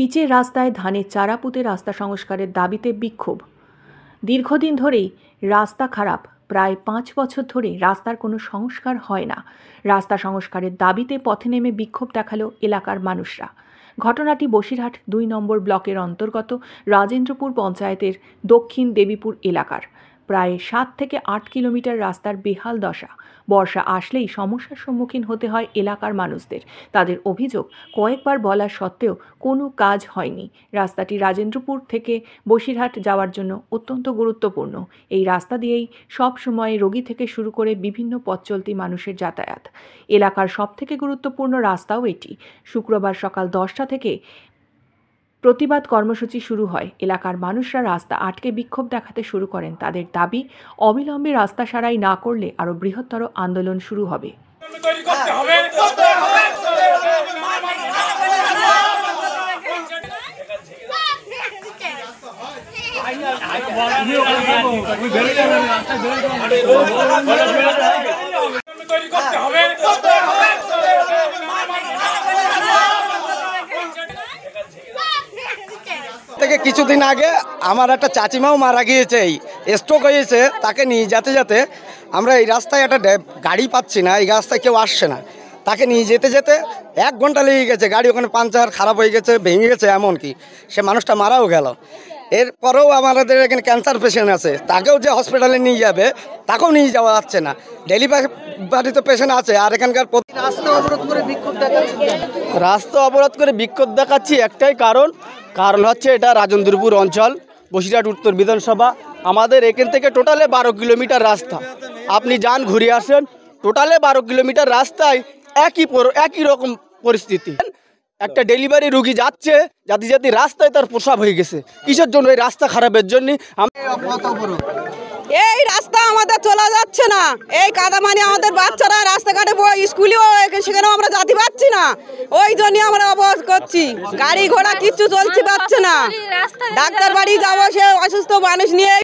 পিচের রাস্তায় ধানের চারা পুঁতে রাস্তা সংস্কারের দাবিতে বিক্ষোভ। দীর্ঘদিন ধরেই রাস্তা খারাপ, প্রায় 5 বছর ধরে রাস্তার কোনো সংস্কার হয় না। রাস্তা সংস্কারের দাবিতে পথে নেমে বিক্ষোভ দেখালো এলাকার মানুষরা। ঘটনাটি বসিরহাট 2 নম্বর ব্লকের অন্তর্গত রাজেন্দ্রপুর পঞ্চায়েতের দক্ষিণ দেবীপুর এলাকার। প্রায় 7 থেকে 8 কিলোমিটার রাস্তার বেহাল দশা। বর্ষা আসলেই সমস্যার সম্মুখীন হতে হয় এলাকার মানুষদের। তাদের অভিযোগ, কয়েকবার বলা সত্ত্বেও কোনো কাজ হয়নি। রাস্তাটি রাজেন্দ্রপুর থেকে বসিরহাট যাওয়ার জন্য অত্যন্ত গুরুত্বপূর্ণ। এই রাস্তা দিয়েই সব সময় রোগী থেকে শুরু করে বিভিন্ন পথ চলতি মানুষের যাতায়াত। এলাকার সবথেকে গুরুত্বপূর্ণ রাস্তাও এটি। শুক্রবার সকাল 10টা থেকে প্রতিবাদ কর্মসূচি শুরু হয়। এলাকার মানুষরা রাস্তা আটকে বিক্ষোভ দেখাতে শুরু করেন। তাদের দাবি, অবিলম্বে রাস্তা সারাই না করলে আরও বৃহত্তর আন্দোলন শুরু হবে। থেকে কিছুদিন আগে আমার একটা চাচিমাও মারা গিয়েছে, এই স্ট্রোক হয়েছে। তাকে নিয়ে যেতে যেতে আমরা এই রাস্তায় একটা গাড়ি পাচ্ছি না, এই রাস্তায় কেউ আসছে না। তাকে নিয়ে যেতে যেতে 1 ঘন্টা লেগে গেছে। গাড়ি ওখানে পাংচার খারাপ হয়ে গেছে, ভেঙে গেছে, এমনকি সে মানুষটা মারাও গেল। এরপরেও আমাদের এখানে ক্যান্সার পেশেন্ট আছে, তাকেও যে হসপিটালে নিয়ে যাবে তাকেও নিয়ে যাওয়া যাচ্ছে না। ডেলিভারি তো পেশেন্ট আছে। আর এখানকার রাস্তা অবরোধ করে বিক্ষোভ দেখাচ্ছি একটাই কারণ হচ্ছে এটা রাজেন্দ্রপুর অঞ্চল, বসিরহাট উত্তর বিধানসভা। আমাদের এখান থেকে টোটালে 12 কিলোমিটার রাস্তা। আপনি যান, ঘুরে আসেন, টোটালে 12 কিলোমিটার রাস্তায় একই রকম পরিস্থিতি। একটা ডেলিভারি রুগী যাচ্ছে, যাতে রাস্তায় তার প্রসাব হয়ে গেছে। কিসের জন্য? এই রাস্তা খারাপের জন্য। এই রাস্তা আমাদের চলা যাচ্ছে না। এই কাদামানি আমাদের বাচ্চারা রাস্তাঘাটে স্কুলেও সেখানেও আমরা যেতে পারছি না। ওই জন্য আমরা অবরোধ করছি। গাড়ি ঘোড়া কিচ্ছু চলতে পারছে না। ডাক্তার বাড়ি যাবো, সে অসুস্থ মানুষ নিয়ে